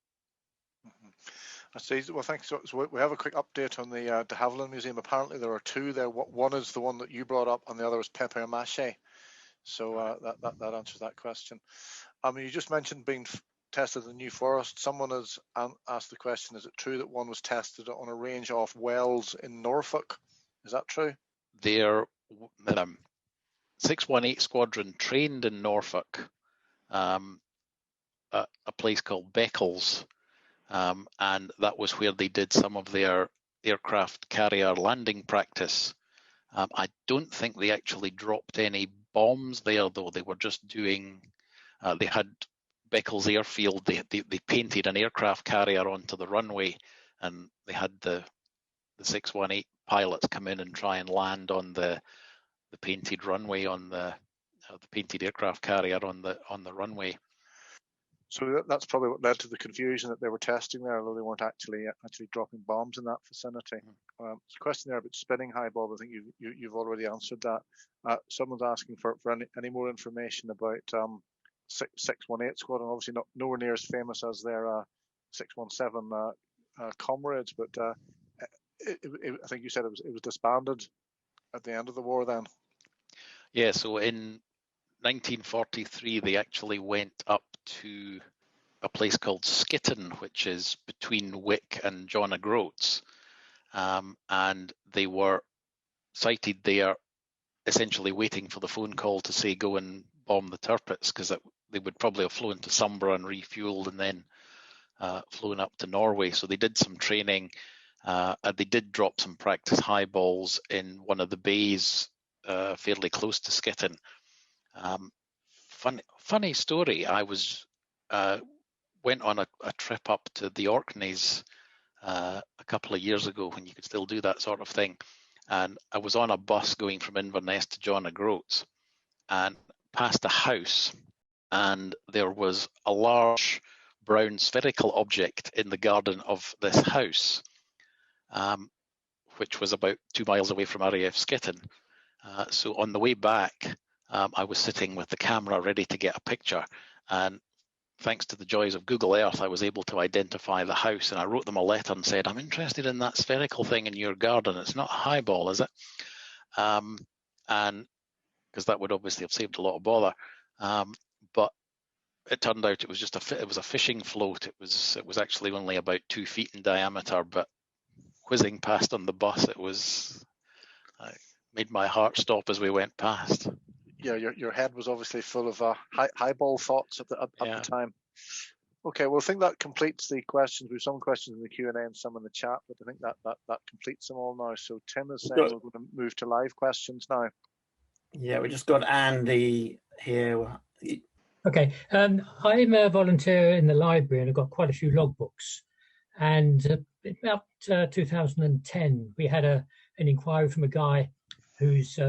I see. Well, thanks. So we have a quick update on the de Havilland Museum. Apparently there are two there. One is the one that you brought up, and the other is papier mâché. So that answers that question. You just mentioned being tested in the New Forest. Someone has asked the question, is it true that one was tested on a range off Wells in Norfolk? Is that true? Their 618 Squadron trained in Norfolk, a place called Beccles, and that was where they did some of their aircraft carrier landing practice. I don't think they actually dropped any bombs there, though. They were just doing, they had Beccles Airfield, they painted an aircraft carrier onto the runway, and they had the 618 pilots come in and try and land on the painted runway, on the painted aircraft carrier on the runway. So that's probably what led to the confusion that they were testing there, although they weren't actually dropping bombs in that vicinity. There's a question there about spinning highball. I think you've already answered that. Someone's asking for any more information about 618 Squadron. Obviously nowhere near as famous as their 617 comrades, but I think you said it was disbanded at the end of the war then. Yeah, so in 1943 they actually went up to a place called Skitton, which is between Wick and John O'Groats, and they were sighted there essentially waiting for the phone call to say go and bomb the Tirpitz, because they would probably have flown to Sombra and refueled and then flown up to Norway. So they did some training, and they did drop some practice highballs in one of the bays fairly close to Skitton. Funny story. I went on a trip up to the Orkneys a couple of years ago when you could still do that sort of thing, and I was on a bus going from Inverness to John O'Groats and passed a house, and there was a large brown spherical object in the garden of this house, which was about 2 miles away from RAF Skitton. So on the way back, I was sitting with the camera ready to get a picture, and thanks to the joys of Google Earth, I was able to identify the house, and I wrote them a letter and said, I'm interested in that spherical thing in your garden. It's not a highball, is it? And because that would obviously have saved a lot of bother. But it turned out it was just it was a fishing float. It was actually only about 2 feet in diameter, but whizzing past on the bus, made my heart stop as we went past. Yeah, your head was obviously full of highball thoughts at the time. Okay, well, I think that completes the questions. We have some questions in the Q&A and some in the chat, but I think that completes them all now. So Tim is saying we're going to move to live questions now. Yeah, we just got Andy here. Okay, I'm a volunteer in the library and I've got quite a few logbooks. And about 2010, we had an inquiry from a guy whose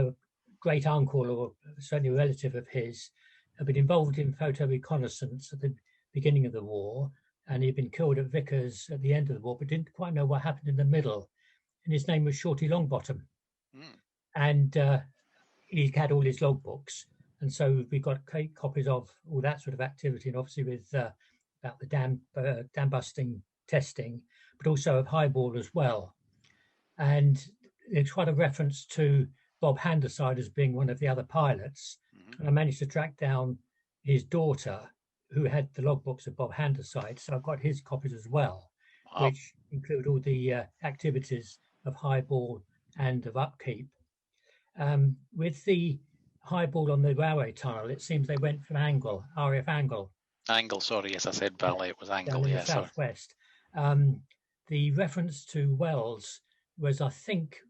great uncle, or certainly a relative of his, had been involved in photo reconnaissance at the beginning of the war, and he'd been killed at Vickers at the end of the war, but didn't quite know what happened in the middle. And his name was Shorty Longbottom. And he had all his logbooks. And so we got copies of all that sort of activity, and obviously with about the dam busting testing, but also of Highball as well. And there's quite a reference to Bob Handerside as being one of the other pilots. And I managed to track down his daughter, who had the logbooks of Bob Handerside. So I've got his copies as well, which include all the activities of Highball and of upkeep. With the Highball on the railway tunnel, it seems they went from Angle, RAF Angle. Angle, sorry, yes, I said Valley, it was Angle, down in yeah, the sorry. southwest. The reference to Wells was, I think,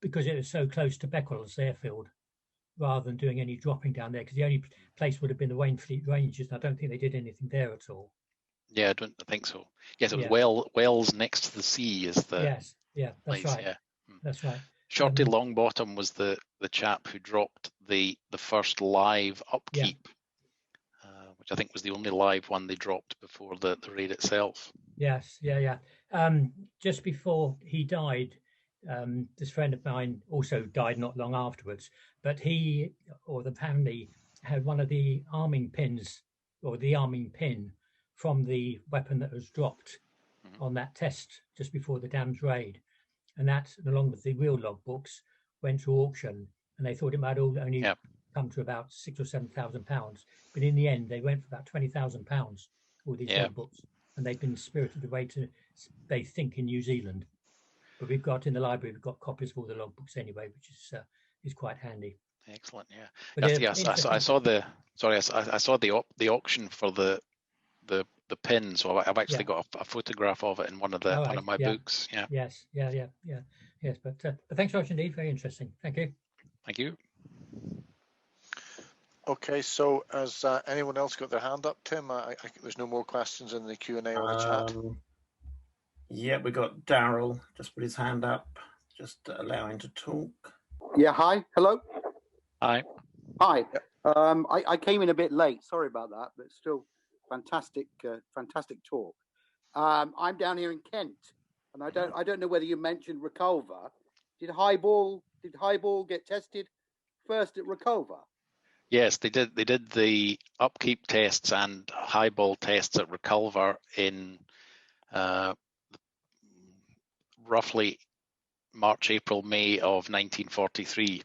because it was so close to Beccles airfield, rather than doing any dropping down there, because the only place would have been the Wainfleet Ranges, and I don't think they did anything there at all. Yeah, I don't think so. Yes, it was Yeah. Wells next to the sea is the Yes, yeah, that's place, right. yeah. That's right. Shorty Longbottom was the chap who dropped the first live upkeep, which I think was the only live one they dropped before the raid itself. Yes, yeah. Just before he died, this friend of mine also died not long afterwards, but he or the family had one of the arming pins, or the arming pin from the weapon that was dropped on that test just before the Dams raid. And that, along with the real logbooks, went to auction, and they thought it might only come to about £6,000 or £7,000. But in the end, they went for about £20,000, all these logbooks. And they've been spirited away to, they think, in New Zealand. But we've got in the library, we've got copies of all the logbooks anyway, which is quite handy. Excellent, yeah. But yes, I saw the auction for the pin, so I've actually got a photograph of it in one of my books. Yeah. Yes. But thanks very much indeed. Very interesting. Thank you. Thank you. Okay, so has anyone else got their hand up, Tim? There's no more questions in the Q&A or the chat. Yeah, we got Daryl just put his hand up, just allowing to talk. Yeah, hi, hello. Hi. Hi. I came in a bit late. Sorry about that, but still fantastic talk. I'm down here in Kent, and I don't know whether you mentioned Reculver. Did Highball get tested first at Reculver? Yes, they did. They did the upkeep tests and Highball tests at Reculver in roughly March, April, May of 1943.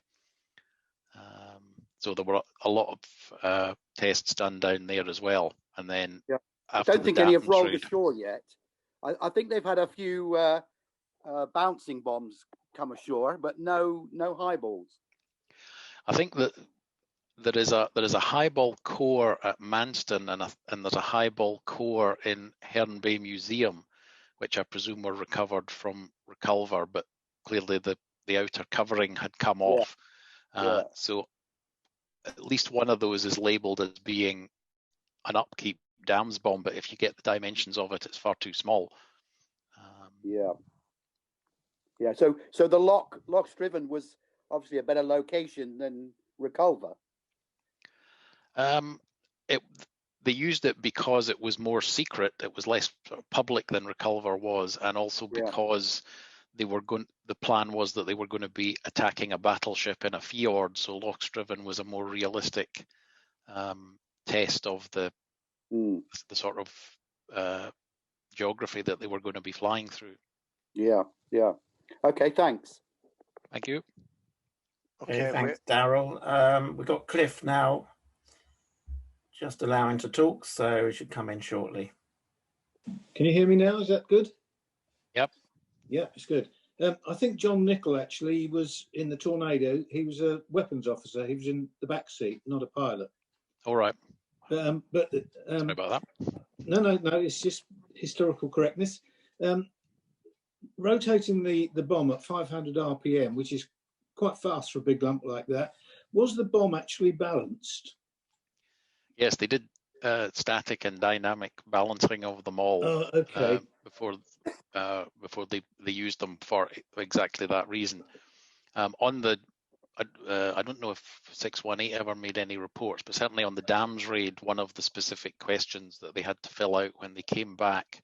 So there were a lot of tests done down there as well. And then I don't think any have rolled ashore yet. I think they've had a few bouncing bombs come ashore, but no Highballs. I think that there is a Highball core at Manston and there's a Highball core in Herne Bay Museum, which I presume were recovered from Reculver, but clearly the outer covering had come off. So at least one of those is labelled as being an upkeep dams bomb, but if you get the dimensions of it, it's far too small. So the Loch Striven was obviously a better location than Reculver. They used it because it was more secret. It was less public than Reculver was, and also because the plan was that they were going to be attacking a battleship in a fjord. So Loch Striven was a more realistic test of the sort of geography that they were going to be flying through. Yeah. Okay, thanks. Thank you. Okay, thanks, Daryl. We've got Cliff now, just allowing to talk, so he should come in shortly. Can you hear me now? Is that good? Yep. Yeah, it's good. I think John Nichol actually was in the Tornado. He was a weapons officer. He was in the back seat, not a pilot. All right. Sorry about that. No. It's just historical correctness. Rotating the bomb at 500 RPM, which is quite fast for a big lump like that. Was the bomb actually balanced? Yes, they did static and dynamic balancing of them all. Oh, okay. Before they used them for exactly that reason. I don't know if 618 ever made any reports, but certainly on the Dams raid, one of the specific questions that they had to fill out when they came back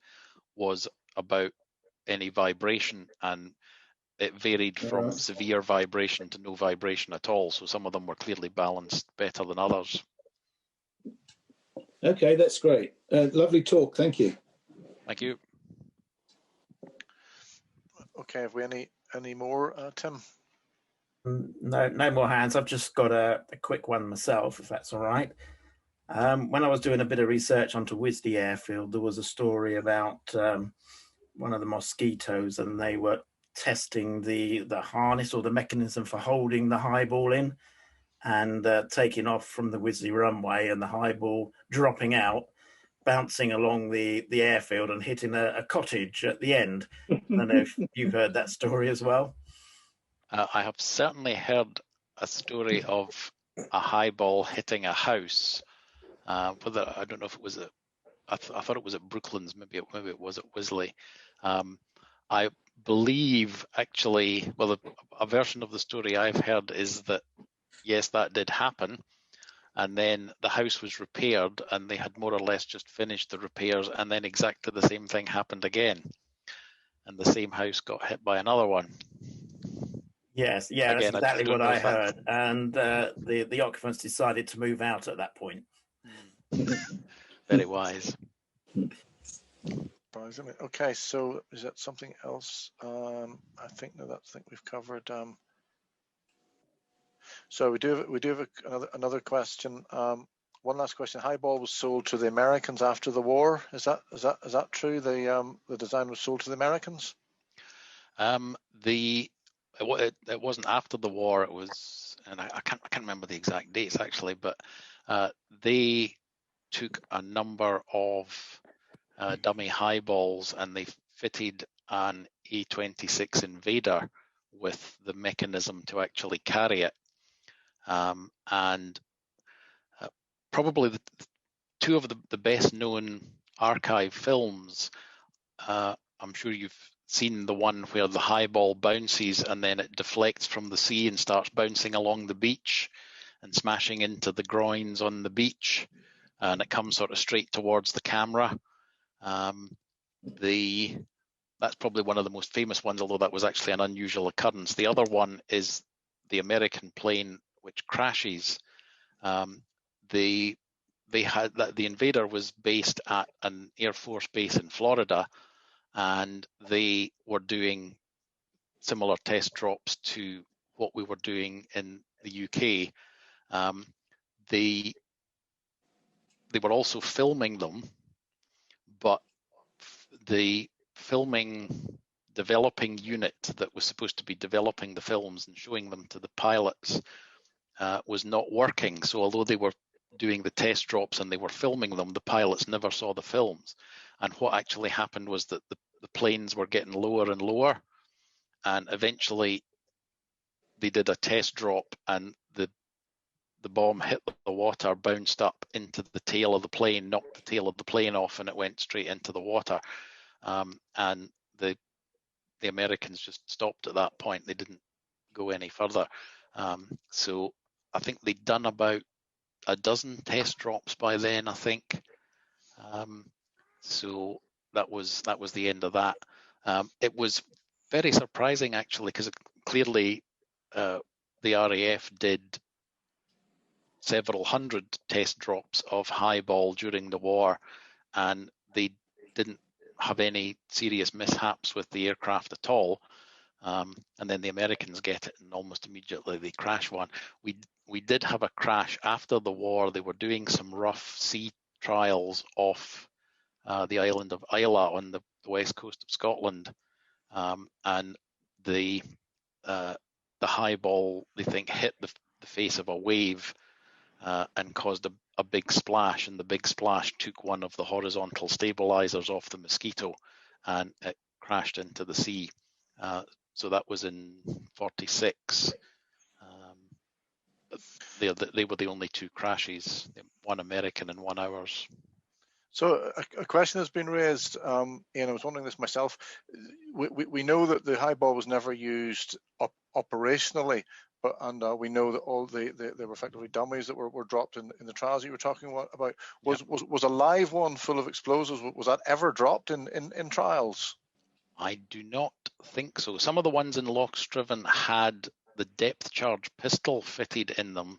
was about any vibration, and it varied from severe vibration to no vibration at all. So some of them were clearly balanced better than others. Okay, that's great. Lovely talk. Thank you. Thank you. Okay, have we any more, Tim? No more hands. I've just got a quick one myself, if that's all right. When I was doing a bit of research onto Wisdy Airfield, there was a story about one of the mosquitoes, and they were testing the harness or the mechanism for holding the Highball in, and taking off from the Wisley runway, and the Highball dropping out, bouncing along the airfield and hitting a cottage at the end. I don't know if you've heard that story as well. I have certainly heard a story of a Highball hitting a house. Whether I don't know if it was I thought it was at Brooklands, maybe it was at Wisley. I believe actually, well, a version of the story I've heard is that yes, that did happen, and then the house was repaired, and they had more or less just finished the repairs, and then exactly the same thing happened again, and the same house got hit by another one. Yes, yeah, again, that's exactly what I heard, and the occupants decided to move out at that point. Very wise. Okay, so is that something else? I think we've covered. So we do have another question. One last question. Highball was sold to the Americans after the war. Is that true? The design was sold to the Americans. It wasn't after the war. It was, and I can't remember the exact dates actually, but they took a number of dummy Highballs, and they fitted an A-26 Invader with the mechanism to actually carry it. And probably two of the best known archive films, I'm sure you've seen the one where the Highball bounces and then it deflects from the sea and starts bouncing along the beach and smashing into the groins on the beach, and it comes sort of straight towards the camera. That's probably one of the most famous ones, although that was actually an unusual occurrence. The other one is the American plane which crashes. The Invader was based at an Air Force base in Florida, and they were doing similar test drops to what we were doing in the UK. They were also filming them, but the filming developing unit that was supposed to be developing the films and showing them to the pilots was not working. So although they were doing the test drops and they were filming them, the pilots never saw the films. And what actually happened was that the planes were getting lower and lower, and eventually they did a test drop, and the bomb hit the water, bounced up into the tail of the plane, knocked the tail of the plane off, and it went straight into the water. And the Americans just stopped at that point. They didn't go any further. So I think they'd done about a dozen test drops by then, I think. So that was the end of that. It was very surprising actually, because clearly the RAF did several hundred test drops of Highball during the war, and they didn't have any serious mishaps with the aircraft at all. And then the Americans get it, and almost immediately they crash one. We did have a crash after the war. They were doing some rough sea trials off the island of Islay on the west coast of Scotland, and the Highball, they think, hit the face of a wave and caused a big splash, and the big splash took one of the horizontal stabilizers off the Mosquito, and it crashed into the sea. So that was in 46. They were the only two crashes, one American and one ours. So a question has been raised, Iain, I was wondering this myself. We know that the Highball was never used operationally, and we know that they were effectively dummies that were dropped in the trials you were talking about. Was a live one full of explosives, was that ever dropped in trials? I do not think so. Some of the ones in Loch Striven had the depth charge pistol fitted in them,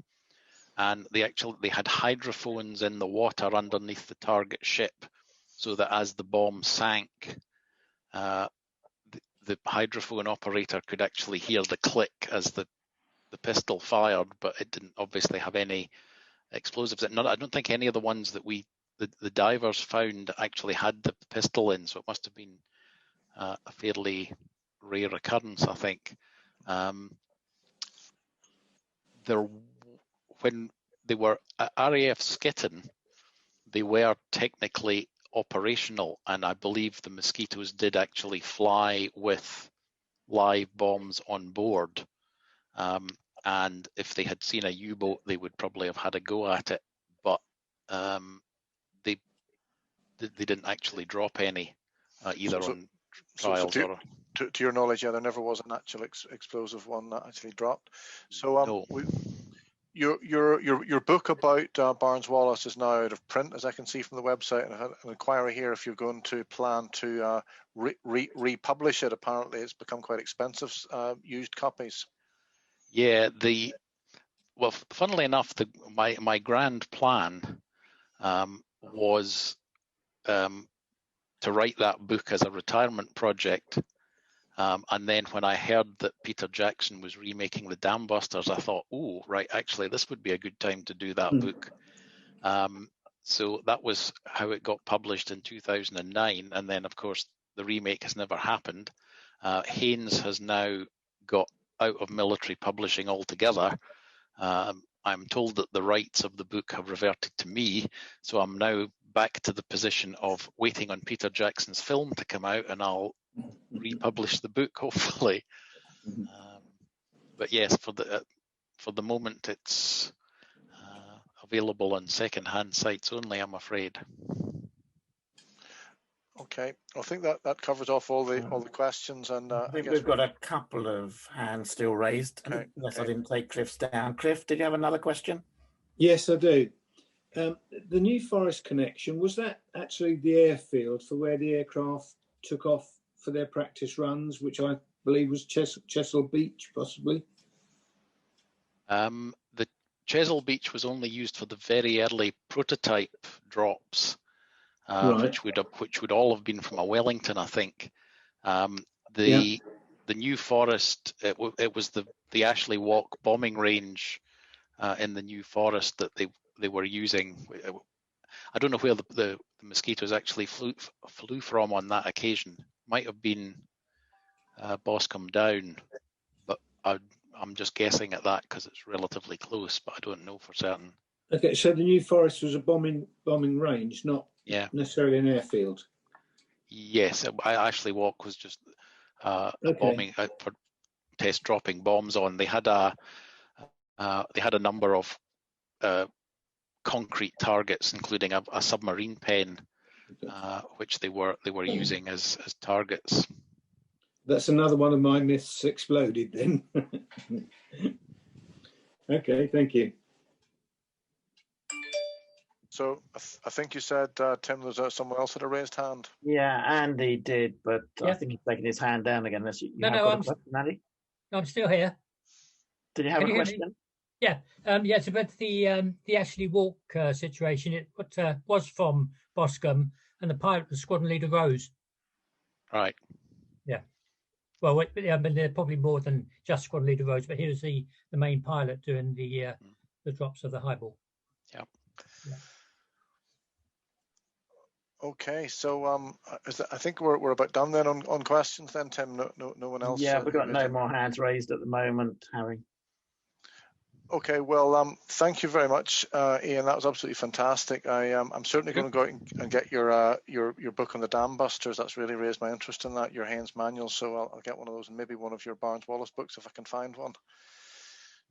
and they had hydrophones in the water underneath the target ship, so that as the bomb sank, the hydrophone operator could actually hear the click as the pistol fired, but it didn't obviously have any explosives. I don't think any of the ones that the divers found actually had the pistol in, so it must have been a fairly rare occurrence, I think. When they were at RAF Skitton, they were technically operational, and I believe the Mosquitoes did actually fly with live bombs on board. And if they had seen a U-boat, they would probably have had a go at it, but they didn't actually drop any, either on trials or. To your knowledge, yeah, there never was an actual explosive one that actually dropped. So No. Your book about Barnes Wallis is now out of print, as I can see from the website. And I had an inquiry here if you're going to plan to republish it. Apparently, it's become quite expensive, used copies. Yeah, well, funnily enough, my grand plan was to write that book as a retirement project. And then when I heard that Peter Jackson was remaking the Dambusters, I thought, oh, right, actually, this would be a good time to do that book. So that was how it got published in 2009. And then, of course, the remake has never happened. Haynes has now got out of military publishing altogether. I'm told that the rights of the book have reverted to me. So I'm now back to the position of waiting on Peter Jackson's film to come out, and I'll republish the book, hopefully. But yes, for the moment, it's available on second-hand sites only, I'm afraid. Okay, I think that covers off all the questions, and I think we've got a couple of hands still raised, unless I didn't take Cliff's down. Cliff, did you have another question? Yes, I do. The New Forest connection, was that actually the airfield for where the aircraft took off for their practice runs, which I believe was Chesil Beach, possibly? The Chesil Beach was only used for the very early prototype drops, right, which would all have been from a Wellington, I think. The New Forest, it was the Ashley Walk bombing range in the New Forest that they were using. I don't know where the Mosquitoes actually flew from on that occasion. Might have been Boscombe Down, but I'm just guessing at that because it's relatively close, but I don't know for certain. Okay, so the New Forest was a bombing range, not necessarily an airfield. Yes, Ashley Walk was just a bombing for test dropping bombs on. They had a number of concrete targets, including a submarine pen, which they were using as targets. That's another one of my myths exploded then. Okay, thank you. So I think you said, Tim, there's someone else with a raised hand. Yeah, Andy did, but I think he's taking his hand down again. Unless you have got a question, Andy? I'm still here. Did you have a question? Yeah, it's about the Ashley Walk situation. It was from Boscombe, and the pilot was Squadron Leader Rose. Right. Yeah. Well, but there are probably more than just Squadron Leader Rose, but he was the main pilot doing the drops of the Highball. Yeah. Okay, so I think we're about done then on questions then, Tim. No one else. Yeah, we've got no more hands raised at the moment, Harry. Okay, well, thank you very much, Iain. That was absolutely fantastic. I'm certainly going to go out and get your book on the Dambusters. That's really raised my interest in that. Your Haynes manual, so I'll get one of those, and maybe one of your Barnes Wallis books if I can find one.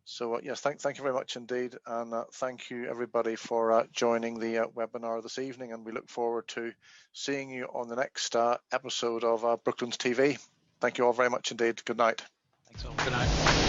So yes, thank you very much indeed, and thank you everybody for joining the webinar this evening, and we look forward to seeing you on the next episode of Brooklands TV. Thank you all very much indeed. Good night. Thanks all. Good night.